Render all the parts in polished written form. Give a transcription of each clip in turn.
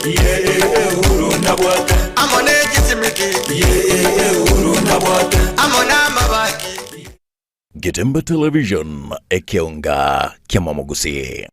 urunda bwate amone kisimiki urunda bwate amona mabaki. Getembe Television ekionga kiamamugusi.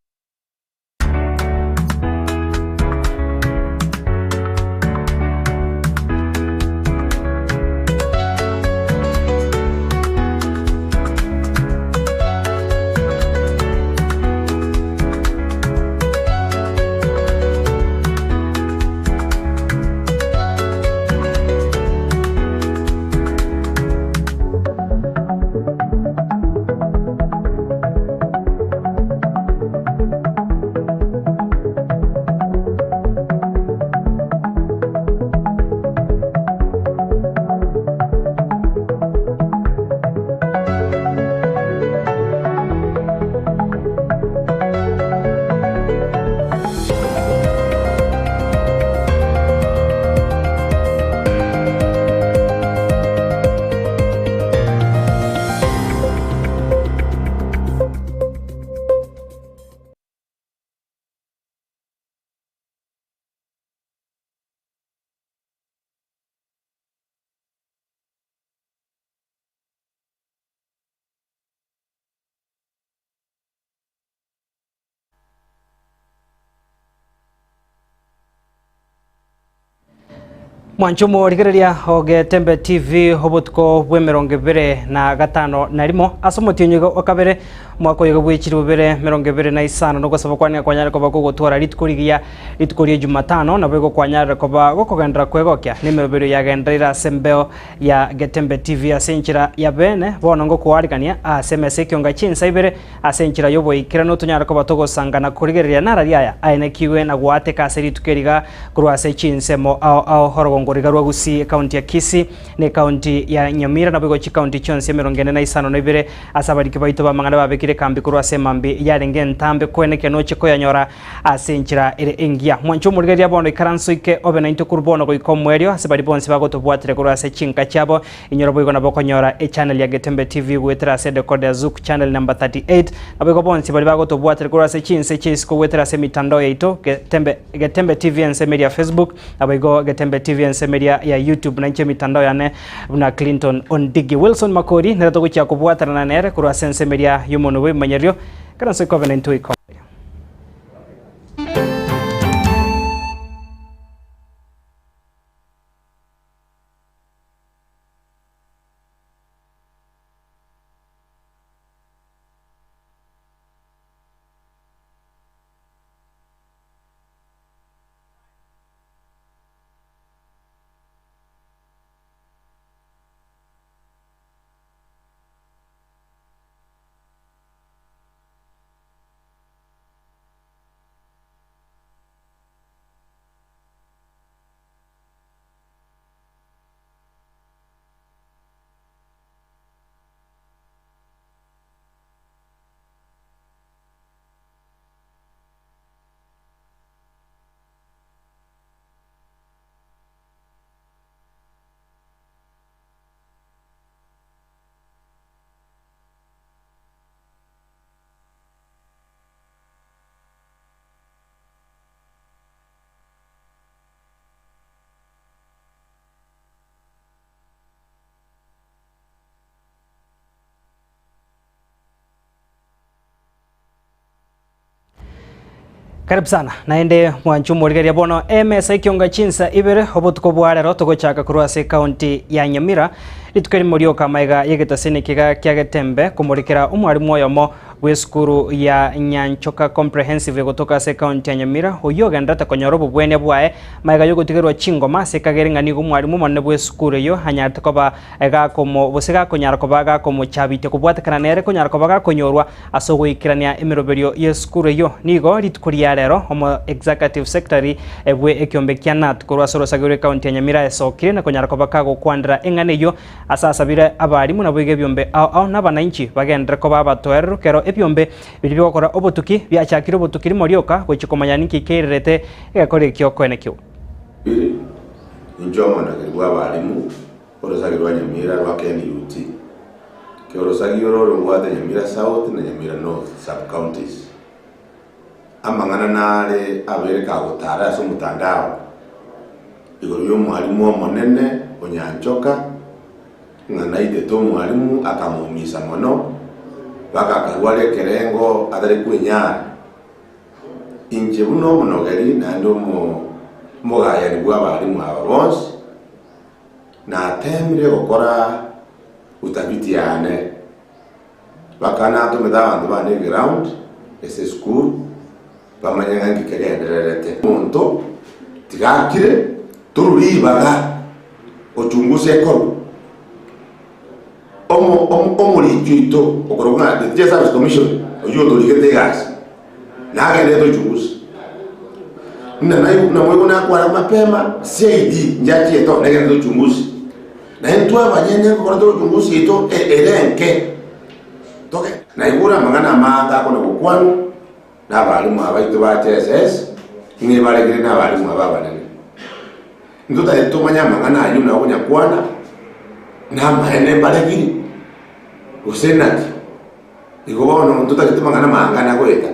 Mwanchumo rigereria Getembe TV hobotko bwemeronge bere na gatano narimo asomotinyego okabere mwako yego bwechiri bere meronge bere na isano no gosaba kwanya kwanyara ko bagogotwara ritkoriye Jumatano na bego kwanyara ko bagokogendra kwegokya nimebere yagendera sembeo ya Getembe TV asenchira ya bene bono ngo kwarigania asemese kyonga chinsa ibere asenchira yobo ikira no tunyara ko batogosangana kurigereria narariya aine kiwe na gwate kaseri tukeriga kurwase chinsemo ao horogongo rigarwa gusi county ya Kisii ne county ya Nyamira na bego chi county chonse merongene na isano no ibere asabariki baito bamangana babekire kambi kurwase mambi yarenge ntambe kweneke no chiko yanyora asenchira ere engia mwancho murigeria bono ikaranso ike obe na into kurbono go ikomwerio asabari bonse bagotobwatire kurwase chinka chabo inyoro boigo na bokonyora e channel ya Getembe TV wetera se decode ya Zuku channel number 38 abego bonse bali bagotobwatire kurwase chinse chisiko wetera se mitandao yaito Getembe TV and media Facebook abego Getembe TV and media ya YouTube na nche mitandao yane na Clinton Ondigi Wilson Makori nerato gucha kubwatana na nere kurwase media yumono we manyerio kana se covenant to iko. Karibu sana naende mwanchumo rigeria bono MS ikionga chinsa ibere hobotko bwarero togochaka kurwase county ya Nyamira litukeri morioka maiga yegetasene kiga kya Getembe kumurikira umwarimu oyomo weskuru ya Nyanchoka Comprehensive gotoka se county ya Nyamira uyoga ndata konyorobo bwene bwae maiga yogotigerwa chingoma sekageringa umwarimu monne bweskuru yo hanyata koba ega komo bosega konyara kobaga komo chabite kubwatakana nere konyara kobaga konyorwa asogo ikirania emeroberio yeskuru yo nigo litukuri rero homo executive secretary ebwe ekyombe kyanat kurwa soro sagure county ya Nyamira esokire na konyara kobaga gokwandra engane yo asasabire abarimu na bwege byombe au nabananchi bagendera ko babatwerero kero ebyombe biri gukora obutuki byachakira obutukiri morioka gwechikomanya niki kererete egakore kyo kwenekyo biri njoma ndagirwa abarimu orosagirwa Nyamira rwakeni yuti kero sagiro rwade Nyamira South na Nyamira North sub counties amang'ana nare abere kagotara ase omotandao igoro ya omwalimu omonene Onyanchoka ng'ana itete omwalimu akamuumisa mono mpaka akarwara ekerengo atari kwenyara. Inche buno omonogeri naende omogayani bwa abarimu aba bonsi natemire gokora utafiti yane mpaka natometa abanto bane ground ase esukuru bamanya ng'a ng'iki kegendererete omonto tigakire tururibaga ochunguze ekoro omuricho ito okoroga the Teacher Service Commission oyo torigete egasi nagende tochunguze na mwe nakwara mapema CID njati eto negende tochunguze na entwa abanyene kokora tochunguze ito erenke toke na igura mangana mata kono gokwanu n'abarimu abaito ba TSS ni baregere n'abarimu ababanene nduta etomanya mangana ayo na konyakwana na mahene baregiri usenati igobono nduta kitumangana mangana goeta.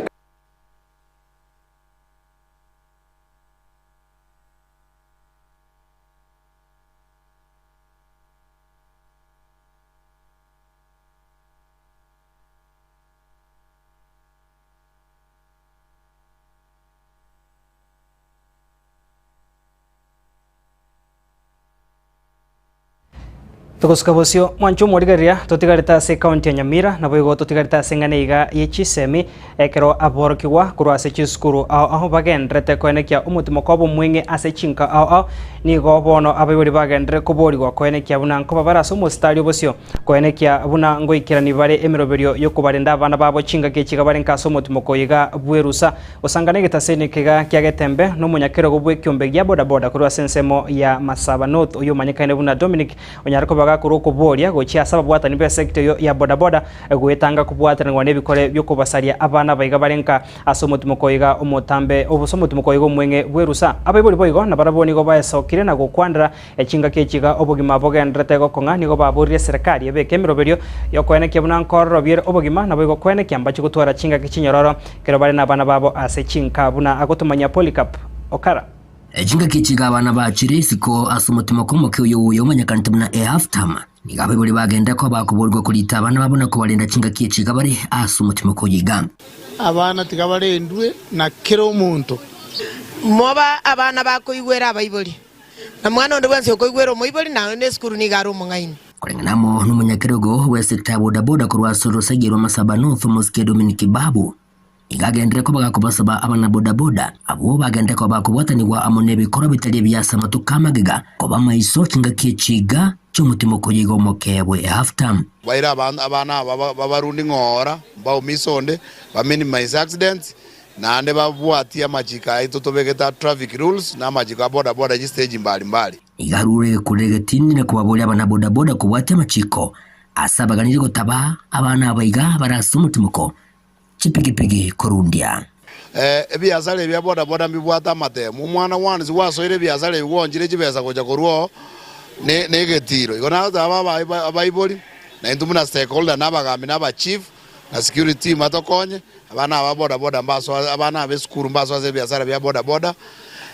Tukusika bosio mwancho morigaria totigarita ase county ya Nyamira nabo igo totigarita ase ng'ane iga yechisemi ekero aborokigwa kurwa ase chisukuru aho bagendrete koenekia omotimo kobo mwenge ase chinka ao nigo bono abaibori bagendere koborigwa koenekia buna nkoba barase omostari bosio koenekia buna ngoikirani bare emiroberio yokubarenda abana babo chinga kechiga bare nkaso omotimo koiga bwerusa osangana getasene kega kiagetembe no munyakero gobwe kiombe gya boda boda kurwa sensemo ya Masaba North oyo manyakaine buna Dominic onyarako baga kuro kuboria gochia sababu hata nibe sector ya boda boda gwetanga kubwatanwa nebikore byo kubasaria abana baiga barenka asomotimo koiga omotambe obusomotimo koiga mwenge bwerusa abaibori boigo na baraboni go baesokire na gokwandira echinga kechiga obogima bogendrete gokonga nigo baburire serikali ebeke miroberio yokoenekia buna nkorro biere obogima na boigo koenekia mbachi gutwara chinga kichinyororo kero bare na abana babo ase chinka buna agotumanya Polycarp Okara ejinga kichiga abana bachire siko asumutima komoke uyo manyakanti buna halftime nigabe buri bagenda ko bakuborwa kurita abana babona ko barinda chinga kichiga bari asumutima ko yiga abana tigabarendwe na kero muntu moba abana bakoigwera abaibori na mwana ndo bwanse koigwera omoibori na ne skuru ni garo mungaini kurenganamo n'umunyakerogo wese taboda boda kurwa soro sagirwa Masaba North Mosque Dominic Babu igagendere ko bagakubasaba abana boda boda abo bagende ko bakubatanirwa amone bikora bitari byasa matukamagega ko bamaiso kinga kichiga cy'umutimo ko yigo mokebwe halftime baira abana babarundi ngora ba umisonde ba minimize accidents nande babwati amajika itotobegeta traffic rules na majika boda boda ji stage mbali igarure kuregetini ne kubaboli abana boda boda kubwati amachiko asabaganije gutaba abana baiga barasa umutimo ko chipigipigi korundia ebyazale bya boda boda mbibwata matemu umwana wanzi wasoire byazale bigonjire kibeza koja korwo negetiro igona abaiboli na intumuna stakeholder nabagambi naba chief na security team atokonye abana aba boda boda mbaso abana abesukuru mbaso aze byazale bya boda boda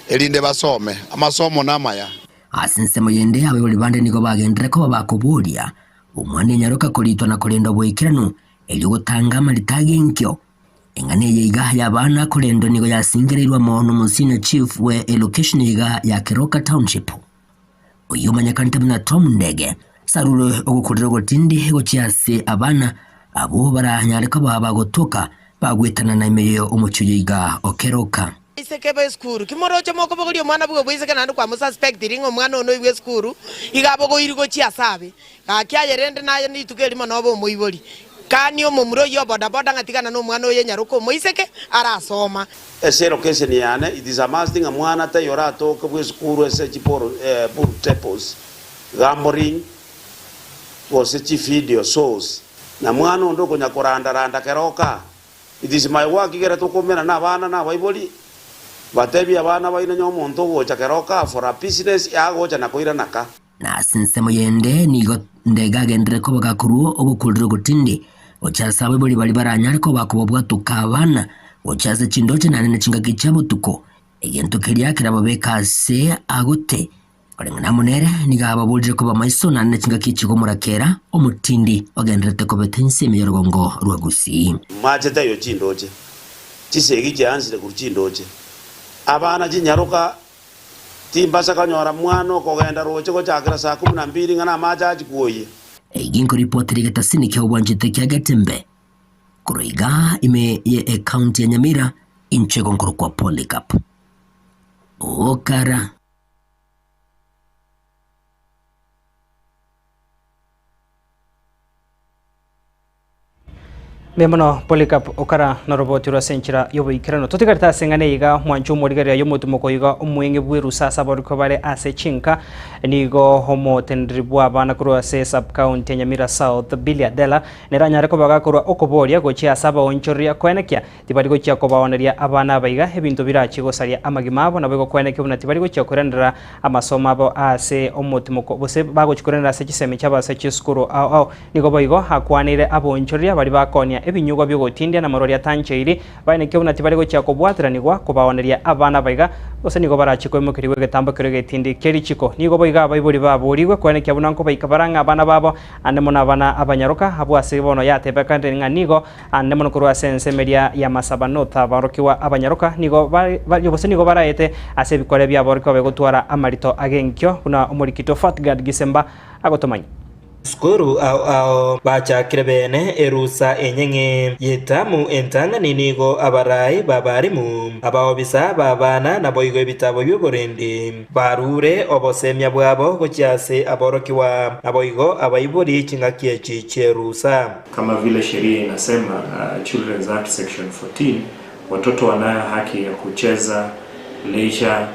elinde basome amasomo namaya asinse moyende abaiboli bande nigo bagendere ko babakuburia umwane nyaroka kolitwa na kolenda boikirano eli gutanga maritage nkyo engane yiga yabana kolendo nigo yasingirirwa mono musina chief we education yiga ya Keroka Township uyu manyakanta bina Tom Ndege saruro ogukurira gotindi gochiase abana abo baranyareka baba gotoka bagwetana na imeyo umucyo yiga okeroka isekebe skuru kimoroche moko bogori mwana bwo bwiseke nandu kwa suspect ringo mwana ono ibwe skuru igabo go irigo chiasabe akyagerende nayo nitugerimo nobo moibori kani omumuro yo boda boda ngatigana no mwana oye nyaruko moiseke arasoma esero kese yane it is a must thing mwana ta yora to ko bweskuru ese chiporo pur tepos gamboring was a video source na mwana ndo konya koranda randa Keroka it is my work igera to komena na bana na baiboli batebi abana baina nyomonto gocha Keroka for a business ya gocha na koira naka na sinse moyende nigo ndega gendere ko bagakuruo ogukurira gutindi ochasa abaiboli bali baranyareko bakubobwa tukabana gochaza chindoche nane na chingaki cha botuko egento keria kirabo bekase agote orengana munere nigaba bulje kuba maiso nane na chingaki chigo murakera omutindi ogendrete kobetense meyorogongo rwagusi machete yo chindoche chisegi chanzire ku chindoche abana jinyaruka timbasa kanyora mwana okogenda roche gochakira saa 12 ngana macha chikuoye eginko ripoti rigatasini kya ubwanjite kya Gatembe kuroiga ime ye county ya Nyamira inchego nkuru kwa Polycarp okara Memono Polycarp okara na roboti ro senchira yobo ikirano totigarta sengane iga mwanchu morigaria yomutumoko iga omwenge bweru sasa boriko bare ase chinka nigo homo tendribwa bana kuro ase sub county Nyamira South Biliadela neranyare ko baga kuro okoboria gochi asaba onchoria kwenekia tibari gochi akobaoneria abana baiga ebintu birachi gosaria amagima abo nabo kwenekia buna tibari gochi akorendera amasomo abo ase omutumoko bose bagochikorendera ase chiseme chaba ase chiskuru au nigo boigo hakwanire abo onchoria bari bakonia ebinyugwa byo gotindia na marori atancheiri baine kyo tibari gochi akobwatira nigwa kubaoneria abana baiga bose nigo barachiko mukiriwe getambo kire getindi keri chiko nigo boiga baiburi baburiwe kwenekia bunanko baikabaranga abana babo ande mona abana abanyaroka abo ase bono yatebe kandi nganigo ande mono kurwa sense media ya masabanota barokiwa abanyaroka nigo bose nigo baraete ase bikore bya boriko begotwara amarito agenkyo buna omurikito Fatgad Gisemba agotomanya skuru au bacha kirebene erusa enyenge yetamu entanga ninigo abarai babarimu abaobisa babana na boigo ebitabo by'oborende barure obosemya bwabo gochase aborokiwa aboigo abaibori chingakie chicherusa kama vile sheria inasema Children's Act section 14 watoto wanayo haki ya kucheza leisure.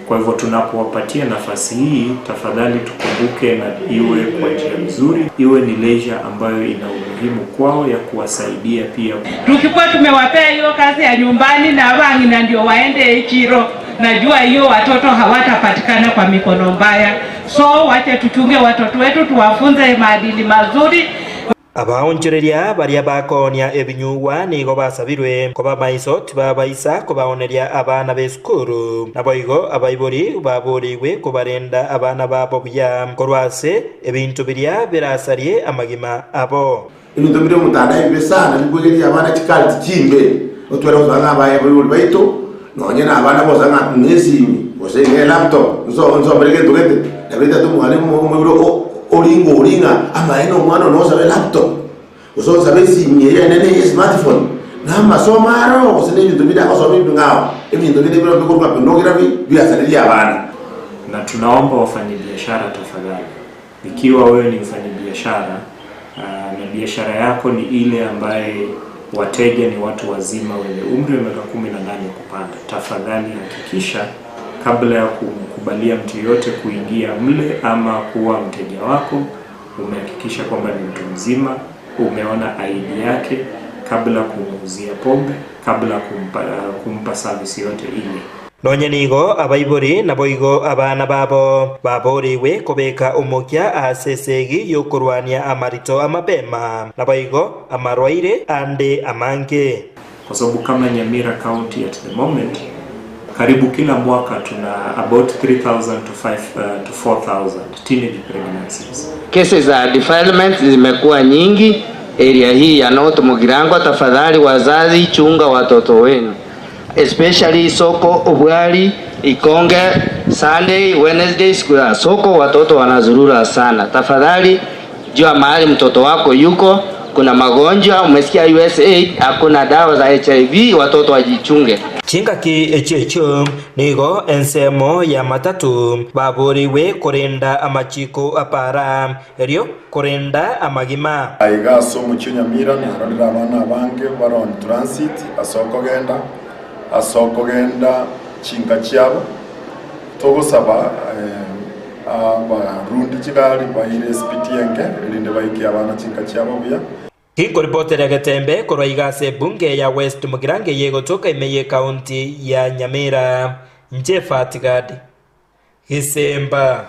Kwa hivyo tunapowapatia nafasi hii tafadhali tukumbuke na iwe kwa njia nzuri, iwe ni leisure ambayo ina umuhimu kwao ya kuwasaidia pia. Tukikuwa tumewapea hiyo kazi ya nyumbani na abangi na ndio waende ichiro, najua hiyo watoto hawatapatikana kwa mikono mbaya. So wache tuchunge watoto wetu, tuwafunze maadili mazuri. abaonchereria baria bakonia ebinyugwa nigo basabirwe koba maiso tibabaisa kobaoneria abana b'esukuru naboigo abaibori baburiwe kubarenda abana babo buya korwase ebintu biria birasarie amagima abo ibintu biri mutanda ibesana nibwegeria abana chikali chimbe otwera uzanga abaye buri baito nonye na abana bozanga nesimi bose nge laptop nzo berege tugete nabita tu mwalimu mu oringa amaino mwana no sabe laptop uso sabe simye nene smartphone na masomaro usene ibintu bidako so bintu ngao ibintu bidako biko binogira biasalilia abana. Na tunaomba wafanyabiashara tafadhali, ikiwa wewe ni mfanyabiashara na biashara yako ni ile ambaye wateja ni watu wazima wenye umri wa miaka 18 kupanda, tafadhali hakikisha kabla ya kumkubalia mtu yote kuingia mle ama kuwa mteja wako, umehakikisha kwamba ni mtu mzima, umeona ID yake kabla kumuuzia pombe, kabla kumpa service yote ile. Nonye nigo abaibori naboigo abana babo baboriwe kobeka omokya asesegi yokurwania amarito amapema naboigo amarwaire ande amanke, kwa sababu kama Nyamira County at the moment karibu kila mwaka tuna about 3,000 to 4,000 teenage pregnancies. Cases za defilement zimekuwa nyingi area hii ya North Mugirango. Tafadhali wazazi, chunga watoto wenu, especially soko Ubwali, Ikonge, Sunday, Wednesday, siku ya soko watoto wanazurura sana. Tafadhali jua mahali mtoto wako yuko, kuna magonjwa, umesikia USAID hakuna dawa za HIV, watoto wajichunge. Chingaki echecho nigo ensemo ya matatu baburiwe korenda amachiko apara erio korenda amagima aiga so mucyo Nyamira ni haronira abana bange baron transit asoko genda chinga cyabo togosaba abarundi kigali bahire spitienge elinde baiki abana chinga cyabo buya. Hiko ripoti ya Gatembe korwaigase bunge ya West Mugirango yegotoka imeye county ya Nyamira nje Fatgad Gisemba.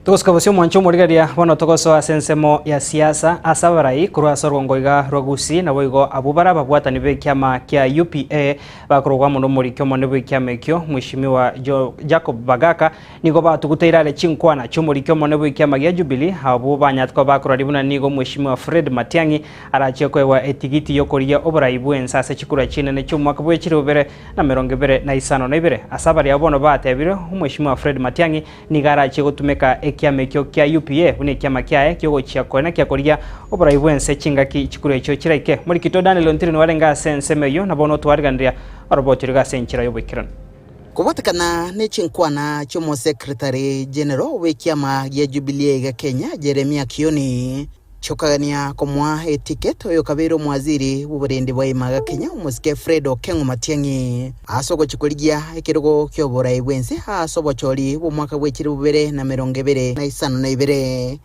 Tukosikabusio mwancho murigaria bono tokoso asensemo ya siasa asabarai kurwa sorgongoiga rwagusi na boigo abubara babwatani be kiama kia UPA bakorwa muno muri kyo mone be kiama kyo mwishimiwa Jacob Bagaka nigo batuguteirale chinkwana cyo muri kyo mone be kiama ya Jubilee abo banyatko bakora ribuna nigo mwishimiwa Fred Matiang'i arache kwewa etigiti yokoria oburai bwensa se chikura chinene cyo mwaka bwe kirobere na 2022 asabari abono batebire mwishimiwa Fred Matiang'i nigarache gutumeka kiama kyo kia UPA une kiama kiae kyo chia kona kya koria oburai bwense chingaki chikuru echo kiraike muri kito Daniel Ntiri warenga sensemeyo na bono twarigandria arobotiriga senchira yobikirana kubatikana ne chinkwana chomo secretary general we kiama ya Jubilee ga Kenya Jeremia Kioni chokagania komwa etiketo yo kabiro mwaziri uburende bwa imaga Kenya umusike Fred Okengo Matiang'i asogo chikoligia ekirogo kyo borai bwense asobo choli umwaka bwekiri bubere na 2022.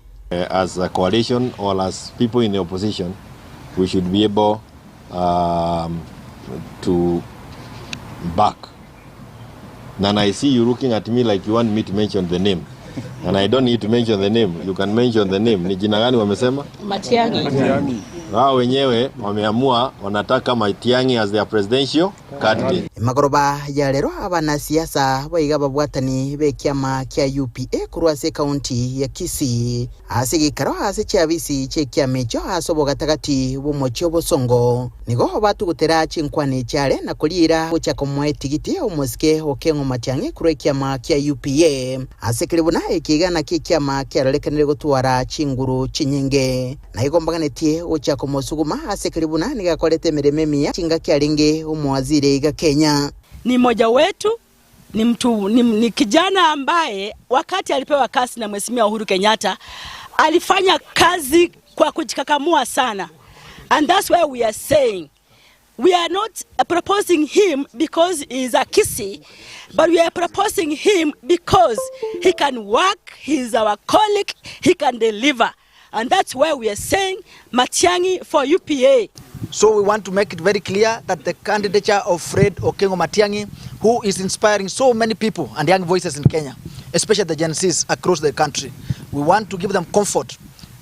As a coalition or as people in the opposition, we should be able to back. Then I see you looking at me like you want me to mention the name. And I don't need to mention the name. You can mention the name. Ni jina gani wamesema? Matiang'i. Wao wenyewe wameamua wanataka Matiang'i as their presidential candidate. Magoroba ya lero abana siasa boiga babwatani be kiama kia UPA kurwase county ya Kisii asigikaro ase chabisi che kiama cho asobo gatagati bomocho bosongo nigo batu gutera chinkwane cyare na kulira ucha komwe tigiti umuske Okengo Matiang'i kure kiama kia UPA asekiribuna ekigana kiama kia lekanire gutwara chinguru chinyenge na igombaganeti ucha komosuguma asekiribuna nigakorete mirememia chinga kiaringe umwazire ga Kenya. Ni moja wetu, ni mtu ni kijana ambaye wakati alipewa kazi na Mheshimiwa Uhuru Kenyatta alifanya kazi kwa kujikakamua sana. And that's why we are saying we are not proposing him because he is a Kisii, but we are proposing him because he can work, he is our colleague, he can deliver. And that's why we are saying Matiang'i for UPA. So we want to make it very clear that the candidature of Fred Okengo Matiang'i, who is inspiring so many people and young voices in Kenya, especially the Gen Zs across the country, we want to give them comfort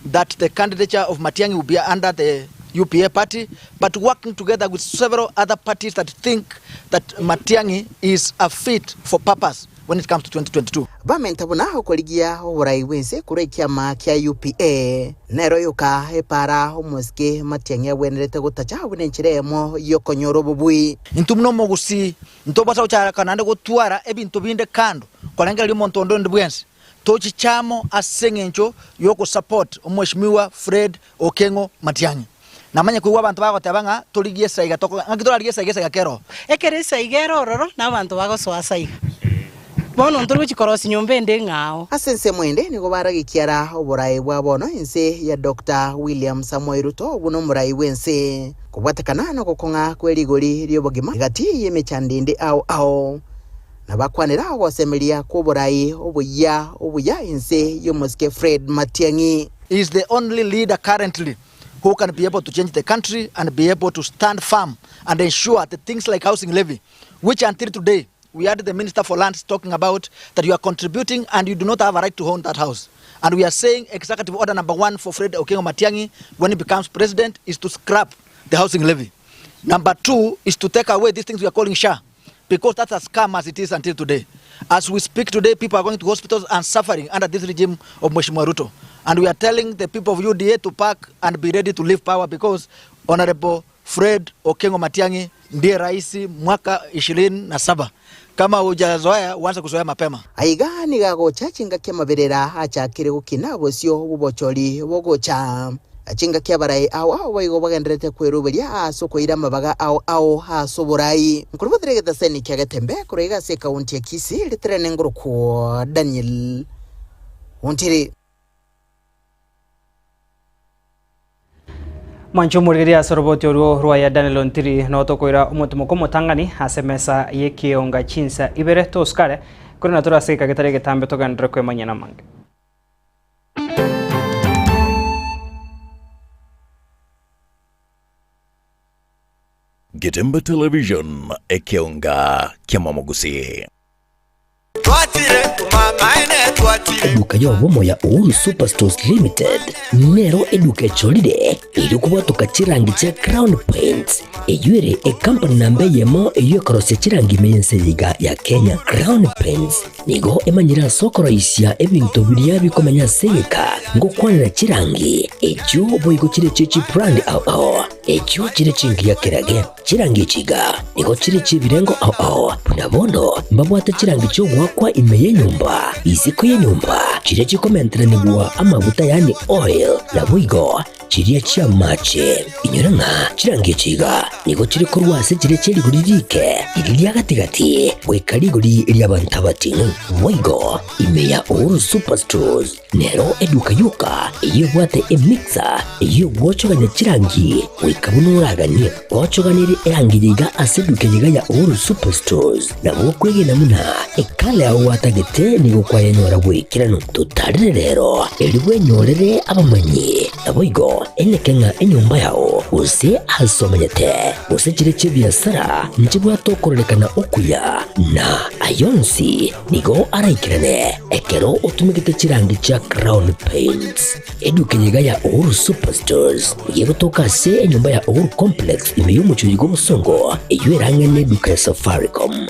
that the candidature of Matiang'i will be under the UPA party, but working together with several other parties that think that Matiang'i is a fit for purpose when it comes to 2022. Bamentabuna okoligia oburai bwense kure kiama kia UPA nero yuka epara umuske Matiang'i wenrete gutacha bunenchiremo yokonyoro bubui intumno mogusi ntobasa uchara kanande gutwara ebintu binde kando kolengera limo ntondo ndibwense tochi chamo asengencho yoko support umweshimiwa Fred Okengo Matiang'i namanya kuwa abantu bagotabanga tuligie saiga toko ngitolaligie saiga kero ekeresa igero roro nabantu bagoswa saiga bono nturu chikorosi nyombe ndengao asense mwende nigo baragikiara oburai bwa bono inse ya Dr. William Samoei Ruto buno murai wense kubwatakana no gukonga kwerigori ryobogima gati yemechandinde ao na bakwanira gwasemelia ku burai obuya inse yomuske Fred Matiang'i is the only leader currently who can be able to change the country and be able to stand firm and ensure that things like housing levy, which until today we had the Minister for Lands talking about that you are contributing and you do not have a right to own that house. And we are saying executive order number 1 for Fred Okengo Matiang'i when he becomes president is to scrap the housing levy. Number 2 is to take away these things we are calling SHA, because that's as scam as it is until today. As we speak today, people are going to hospitals and suffering under this regime of Mheshimiwa Ruto. And we are telling the people of UDA to pack and be ready to leave power because Honorable Fred Okengo Matiang'i ndiye rais mwaka 27. Kama hujazoea uanze kuzoea mapema. Aiga ni gagocha chinga kia maberera acha kire gukina bosio bubochori bogocha. Achinga kia barai ao baigo bagendrete kweruberia asoko ira mabaga ao hasoborai. Nkurubodrege daseni kia gatembe kurega se kaunti ya Kisii litrene nguruko Daniel Ntiri. Mancho murigiria soroboti oruo ruaya Daniel Ntiri no tokoira umutumoko mutangani asemesa yekionga chinsa ibere toskare kuri natura seka getare getambe togandre kwe manyana mange Getemba Television ekionga kiamamogusi. What? Eduka yo bomo ya Uhuru Superstores Limited nero eduka cholide ili kubatuka chirangi cha Crown Paints eyure e company nambe yemo eyo korose chirangi mense yiga ya Kenya. Crown Paints nigo emanyira sokoro isya ebintu biriya bikomanya seka ngo kwanira chirangi ejo boyiko chire chichi brand ao ejo chire chingi ya kirage chirangi chiga nigo chire chibirengo ao punabondo mbabwata chirangi cyo gwakwa imeye nyumba iziko ya nyumba chire chikomentera nibwa amavuta yani oil na buigo chiriya chia mache inyoranga chirangi chiga nigo chire korwase chire chiri guririke iriya gatigati gwekari guri iriya bantabati buigo imeya Uhuru Superstores nero eduka yuka iyo bwate emixer iyo wochoganya chirangi wikabunuraganye wochoganire erangi yiga aseduke yiga ya Uhuru Superstores na bokwege namuna ekale aho watagete nigo kwayanyora bwikirano tutarire rero eliwe nyorere abamanyi naboigo enekenga enyumba yao use asomanyete use chire chibiasara nchibwa tokorelekana okuya na ayonsi nigo araikirane ekero utumikite chirangi cha Crown Paints eduke yiga ya Uhuru Superstores yego tokase enyumba ya Uhuru Complex imeyumucho yigo musongo eyuerange neduka ya Safaricom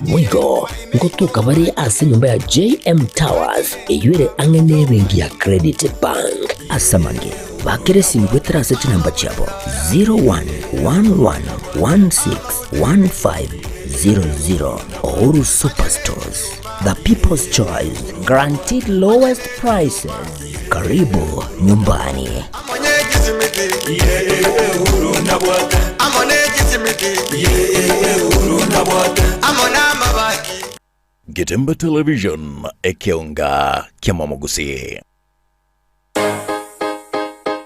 mwigo ngotuka bari ase nyumba ya JM Towers eyuere angene bengi ya Credit Bank asamange bakere simbwetera seti namba chabo 0111161500. Uhuru Superstores, the people's choice, guaranteed lowest prices. Karibu nyumbani. Getemba Television ekeonga kiamamogusi.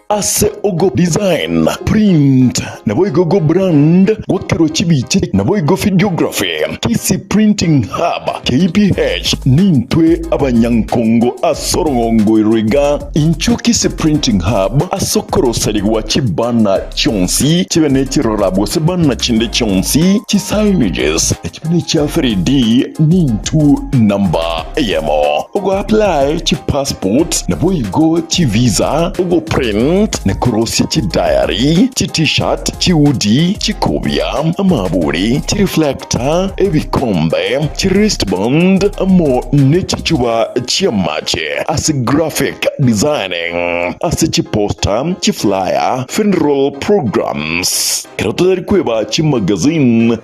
Ase ogo design, print, naboigo brand, gwakero chibiche, naboigo videography, Kisi Printing Hub, KPH, nintwe abanyankongo asorongo iriga, incho Kisi Printing Hub, asokoro sarigwa chibana chonsi, chibene chirorabo sebana chinde chonsi, chisignages, chibene chafri di, nintu number yemo. Ogo apply chi passport, naboigo chi visa, ogo print, ne korosi chi diary, chi t-shirt, chi hoodie, chi kobia, amaburi, chi reflector, ebikombe, chi wristband, amo nechichua chi amache, as graphic designing, as chi poster, chi flyer, funeral programs. Kerotodari kweba chi magazine,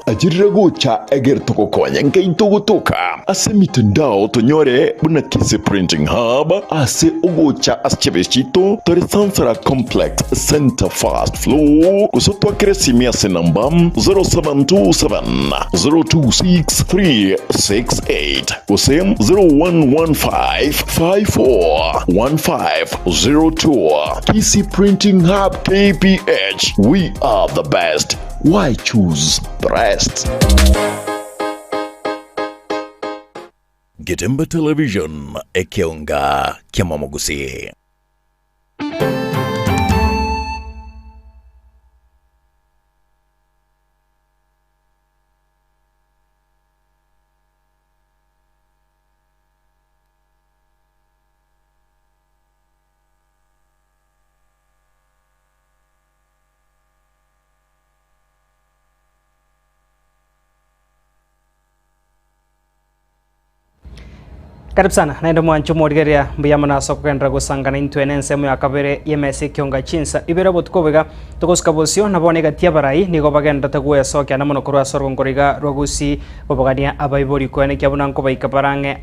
ajirago cha eger toko konya nka intogo toka, ase mitandao tonyore buna Kisi Printing Hub, ase ogo cha aschebeshito, Tori Sansara Complex Center First Floor, kusotwa Kresimi ase namba 0727-026-368, use 0115-541502. Kisi Printing Hub KPH, we are the best. Why choose the rest? Getemba Television ekeonga kiamamogusi. Karibu sana naenda mwancho modigeria mbiyama na sokenda gusangana intwene nsemu ya kabere yemese kyonga chinsa ibere botkobega tokoska bosio nabone gatia barai nigo bagenda taguya sokya namono kurwa sorongoriga rogusi bobagania abaibori kwene kyabuna nko baikabarange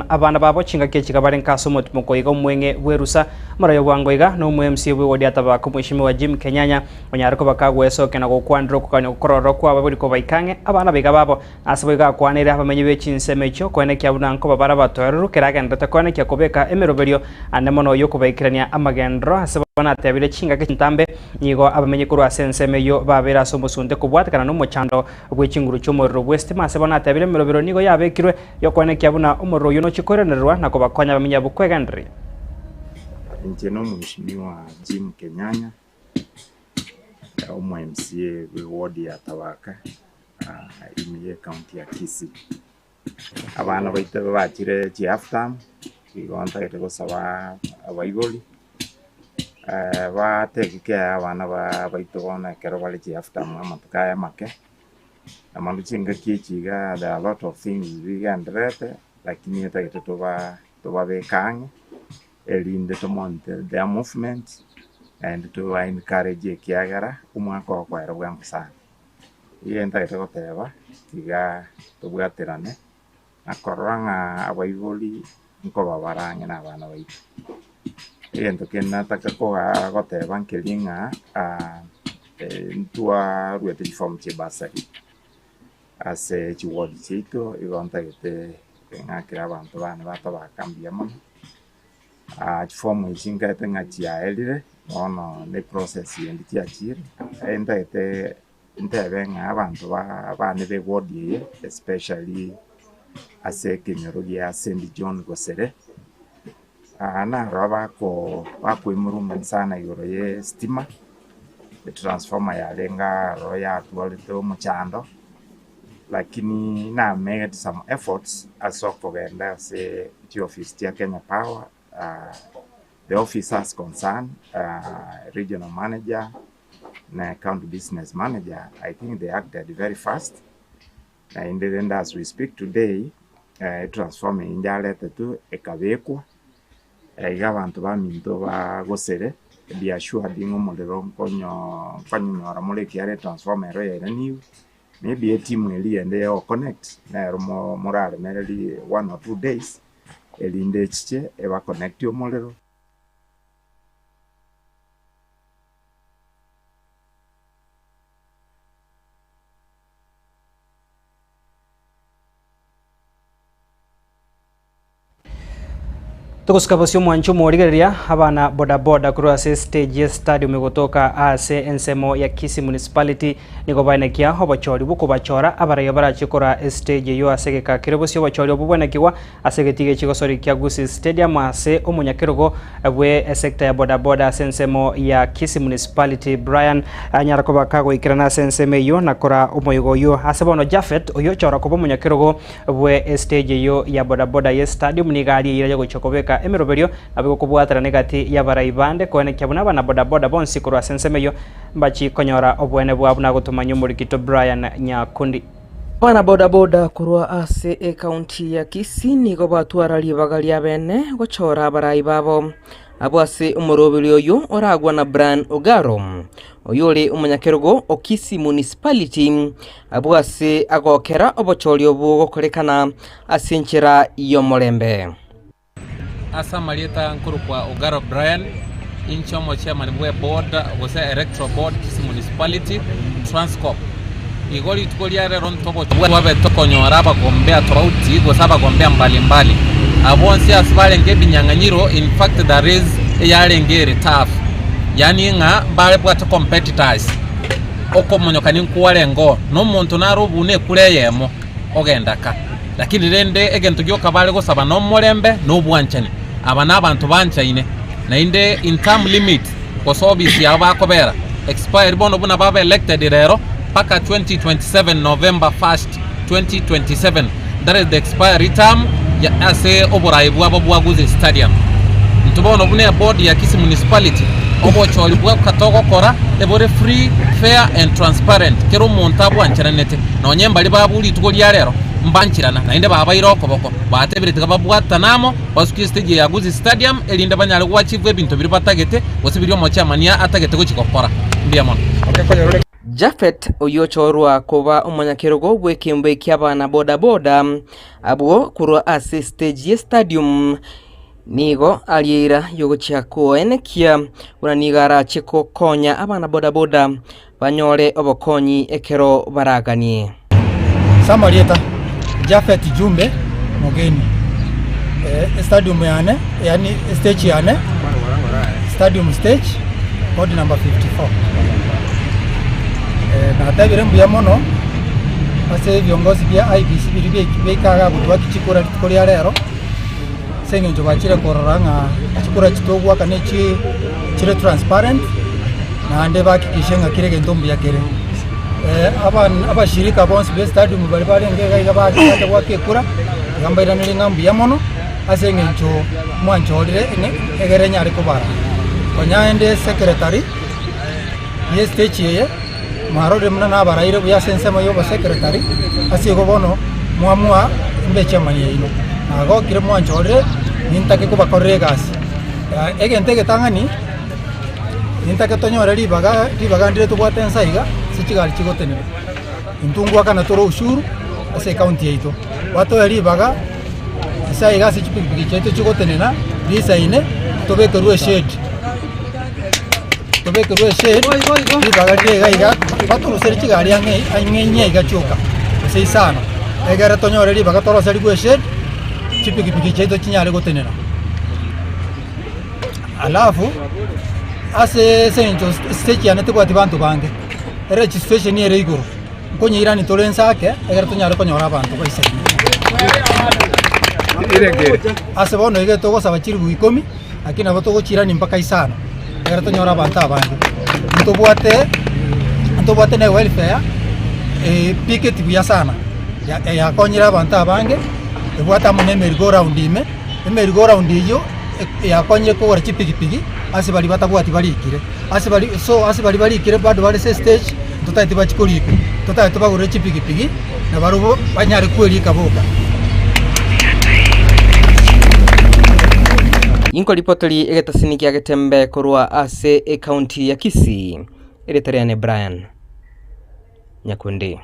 abana babo chinga kechika baren kasomot mukoigo mwenge werusa marayo wangoiga no MC we wodiata ba kumwishimi wa Jim Kenyanya onyariko bakagwe sokya na gokwandro kukanyo kororo kwa ababori ko baikange abana biga babo asaboiga kwanire abamenyi bechinseme kwene kyabuna nko babara bato keragenda takone kya kobeka emeroberio anemono yo kubaikirania amagendro asabana tabire chinga kintambe nigo abamenye kuru asenseme yo babera somusunde kubwatakana no mochando bwechinguru cyomoro west masabana tabire emeroberio nigo yabekirwe yo kone kyabuna umoro yo no chikorenerwa nako bakonya bamenya bukwegandri Njeno mheshimiwa Jim Kenyanya MCA ward ya Tawaka imiye county ya Kisii. abana baite bachire chi half-term igonta gete gusaba abaigoli bategeke abana baite bona kero bali chi half-term amatuka ya make amandu chinga kichiga. There are a lot of things bigendrete lakini yetagete toba bekange elinde to monitor their movement and to encourage kiagara umwaka okwera bwangu sana yenta goteba tiga tobwaterane akoranga abaigoli nko babarange na abana baitu yenta kenna takako goteba nkelinga ntua rwete form chibasari ase chiwodi chito igonta gete ngakira abantu bana batabakambia mono form ishinga tenga chia elire ono ne process yendi chia chiri enda ete ntebenga abantu bane be wodi especially ase kenyorogi ya St John Gosere ana raba ko imrumen sana yoro ye stima the transformer ya lenga roya atualito muchando lakini na made some efforts asokogenda se office ya Kenya Power. The officers concerned, regional manager, and county business manager, I think they acted very fast. And then as we speak today, transforming India letter to Ekabeko, Gavanto Minto Gosere, be assured in Omodero, Ponyo Ramole Kiare transform a new. Maybe a team will and they all connect. Moral, merely 1 or 2 days. Elinde chiche eva connect yo molero. Tukusikabasio mwanchu morigereria abana bodaboda kuri ase stage stadium gotoka ase ensemo ya Kisii municipality niko banekia obachori buko bachora abarayo barachikora stage yo ase gekakirobosio bachori obubwenekiwa ase getige chigosori kya Gusii stadium ase omunyakirogo bwe sector ya bodaboda ase ensemo ya Kisii municipality. Brian anyarakoba kago ikirana ase ensemo yo nakora omoyigo yo ase bono Jafet oyo chora kobo munyakirogo bwe stage yo ya bodaboda ye stadium ni gari ira gochokobeka emeroberio abiko kubwatara negati yabaraibande kone kyabuna bana bodaboda bonsi kurwa sensemeyo mbachi konyora obwene bwabu na gutumanya umurikito Brian Nyakundi. Bana bodaboda kurwa ase county ya Kisii nigo batwarali bagali abene gochora barayi babo abwase umurobiri oyo oragwa na Brian Ogaro oyore umunyakerogo o Kisii municipality abwase agokera obochori obu gokorekana asinchira yo molembe. Asa Marieta nkuru kwa Ogaro Brian inchomo chairman bwe board gose electoral board Kisii municipality Transcorp igoli tukoliare ron tobo wabe tokonyora bagombea tofauti gose abagombea mbalimbali abonsi asbale ngebinyanganyiro. In fact there is yale ngere tough yani nga bale bwata competitors okomonyokani nkuwalengo no muntu narubune kuleyemo ogendaka lakini rende egento gyoka bale gosaba no molembe no bwanchani abana abantu banchaine na inde in term limit kosobisi abakobera expire bono buna baba elected rero paka 2027 November 1st 2027 that is the expiry term ya ase oboraibu ababwa Gusii stadium ntubono bune board ya Kisii municipality obocholi bwa katogo kora ebore free fair and transparent kero montabu ancharanete nonyemba libabuli tukoliya rero mbanchirana na inde baba iroko boko batebirete kababwata namo basuki stage ya Gusii stadium elinde banyale kwachivu ebintu biri batagete bosibiri omochamania atagete gochikokora ndiamon. Jafet oyochorwa kuba umunyakirogo bwekimbe kyabana bodaboda abwo kurwa ase stage stadium nigo aliira yogochia kuenekia unanigara chiko konya abana bodaboda banyore obokonyi ekero baraganie. Samarieta Jafet Jumbe mugeni stadium yane yani stage yane stadium stage board number 54 na tabire mbuya mono ase viongozi bya IBC biri bikaga butwa kichikura kuri rero sengenjo bachire kororanga chikura chitogwa kanechi chire transparent na ande bakikishenga kirege ndombi yakere abashirika bonse be stadium bali barenge gaba gwakekura gambaira nili ngambi ya mono ase ngencho mwanchorire egere nyari kubara konyaende secretary ye stage ye marode mna na baraire buya sensema yo secretary ase go bono mwamwa mbeche manye ino ago kire mwanchorire nintake kubakorere gasi egente getangani nintake tonyore ribaga ndire tubwate nsaiga sichigali chigotenere intungwa kana toro ushuru ase county yeito wato ribaga saiga sichipiki cheto chigotenena risaine tobekerwe shed ribaga riga wato seri chigali angenye igachuka sei sana egara tonyore ribaga toro seri gwe shed chipiki cheto chinyale gotenena alafu ase senjo stage ya nete kwati bantu bange registration ere iguru konye irani tolensa ake egera tonyara konyora bantu baise ase bono ege togo sabachiri bu 10 akina boto gochirani mpaka isano egera tonyora bantu abange ntobwate ne welfare picket buya sana ya konyira bantu abange ebwata mune mergo round iyo yakonye ko warachi pigipigi ase bali batabwati balikire ase bali balikire bado bali se stage tutaite bachikoriko tutaite bagure chipigipigi na barubo banyari kweli kaboka inko ripotoli egetasinikia getembe korwa ase county ya Kisii ereteriane Brian Nyakundi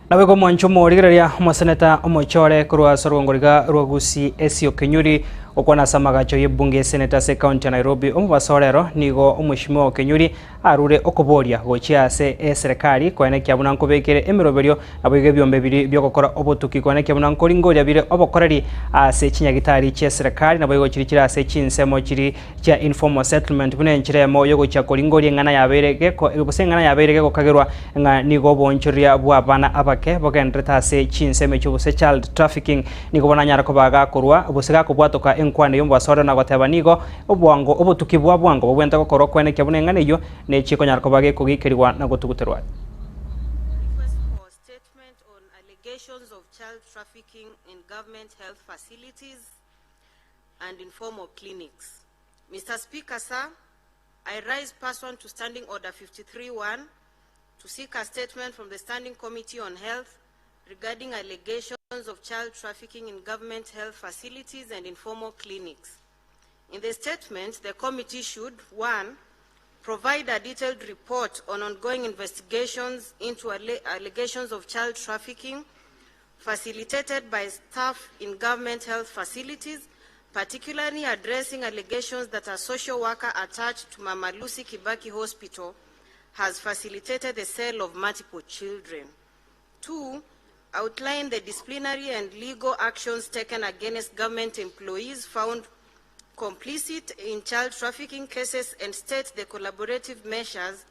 nabego mwancho morigereria moseneta omochore kurwa sorongoriga rwagusi Esio Kenyuri okwana samagacho yebunge seneta se county ya Nairobi omubasorero nigo omushimo wa Kenyuri arure okoboria gochia se serikali kwene kyabuna nkobekere emiroberio aboige byombe biri byokokora obotuki kwene kyabuna nkoringoria bire obokoreri ase chinyagitari che serikali naboigo chirikira ase chinsemo chiri cha informal settlement bune nchiremo yogo cha koringoria ngana yaberege ko ebusengana yaberege kokagerwa nga nigo bonchoria bwa bana abake bogendreta ase chinseme chubuse child trafficking nigo bonanyara kobaga korwa obusega kobwatoka enkwane yombasoro na goteba nigo obwango obotuki bwa bwango bobwenta kokoro kwene kyabune ngana iyo ne chiko nyarko bage kugikirwa na gotuguterwa statement on allegations of child trafficking in government health facilities and informal clinics. Mr. Speaker, sir, I rise pursuant to Standing Order 53-1 to seek a statement from the Standing Committee on Health regarding allegations of child trafficking in government health facilities and informal clinics. In the statement, the committee should, 1, provide a detailed report on ongoing investigations into allegations of child trafficking facilitated by staff in government health facilities, particularly addressing allegations that a social worker attached to Mama Lucy Kibaki Hospital has facilitated the sale of multiple children. 2, outline the disciplinary and legal actions taken against government employees found complicit in child trafficking cases and state the collaborative measures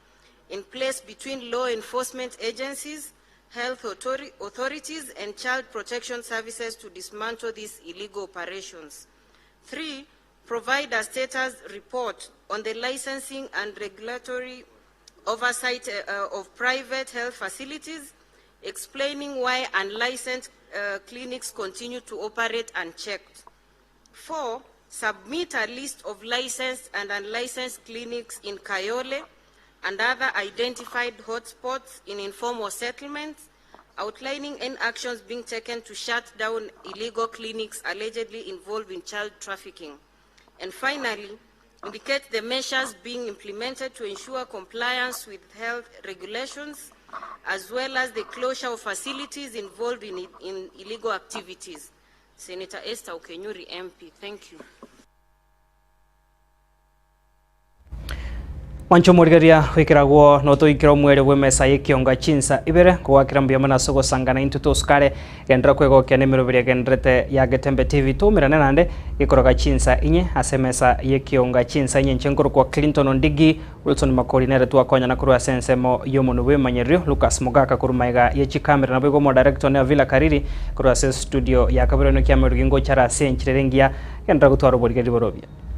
in place between law enforcement agencies, health authorities, and child protection services to dismantle these illegal operations. 3, provide a status report on the licensing and regulatory oversight of private health facilities, explaining why unlicensed clinics continue to operate unchecked. 4, submit a list of licensed and unlicensed clinics in Kayole and other identified hotspots in informal settlements, outlining any actions being taken to shut down illegal clinics allegedly involved in child trafficking. And finally, indicate the measures being implemented to ensure compliance with health regulations, as well as the closure of facilities involved in illegal activities. Senator Esther Okenyuri, MP. Thank you. Wancho morigeria wikiragwo no tuikira mwere we mesa yekionga chinsa ibere kwakira mbia mana sogo sangana into toskare gendra kwego kene miroberia gendrete ya Getembe TV to mirane nande ikoroga chinsa inye asemesa yekionga chinsa inye nchenkoro kwa Clinton Ondigi Wilson Makori nere tu akonya na kurwa sensemo yomono we manyerio Lucas Mogaka kurumaiga yechi kamera na bego mo director ne Villa Kariri kurwa studio ya kabiro no kya murgingo chara senchirengia gendra gutwaro borigeri borobia